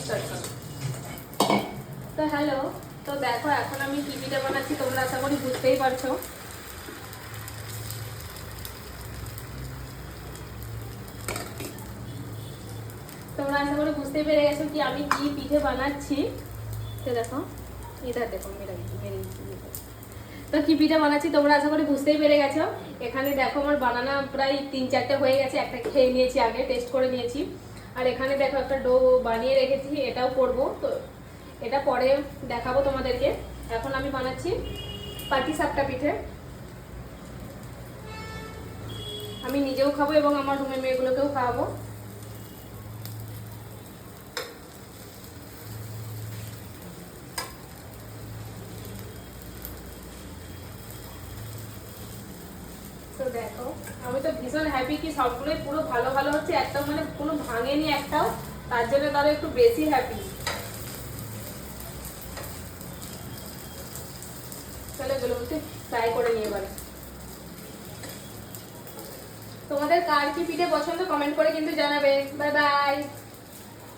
Start করো। তো hello, তো দেখো এখন আমি কি পিঠা বানাচ্ছি, তোমরা আশা করি বুঝতেই পারছো। তোমরা আশা করি বুঝতে পেরে গেছো কি আমি কি পিঠে বানাচ্ছি। তো দেখো এটা দেখো মেরে তো কি পিঠা বানাচ্ছি তোমরা আশা করি বুঝতেই পেরে গেছো। এখানে দেখো আমার বানানা প্রায় 3-4টে হয়ে গেছে, একটা খেয়ে নিয়েছি, আগে টেস্ট করে নিয়েছি। আর এখানে দেখো একটা ডো বানিয়ে রেখেছি, এটাও করব। তো এটা পরে দেখাবো তোমাদেরকে। এখন আমি বানাচ্ছি পাটিসাপটা পিঠে। আমি নিজেও খাবো এবং আমার রুমের মেয়েগুলোকেও খাওয়াবো। তো দেখো আমি তো ভীষণ হ্যাপি কি সবগুলোই পুরো ভালো ভালো হচ্ছে, একটাও মানে কোনো ভাঙেনি একটাও, তার জন্য তারা একটু বেশি হ্যাপি। চলো এগুলো বলতে ট্রাই করে নিয়ে এবারে। তোমাদের কার কি পিঠে পছন্দ কমেন্ট করে কিন্তু জানাবে। Bye bye.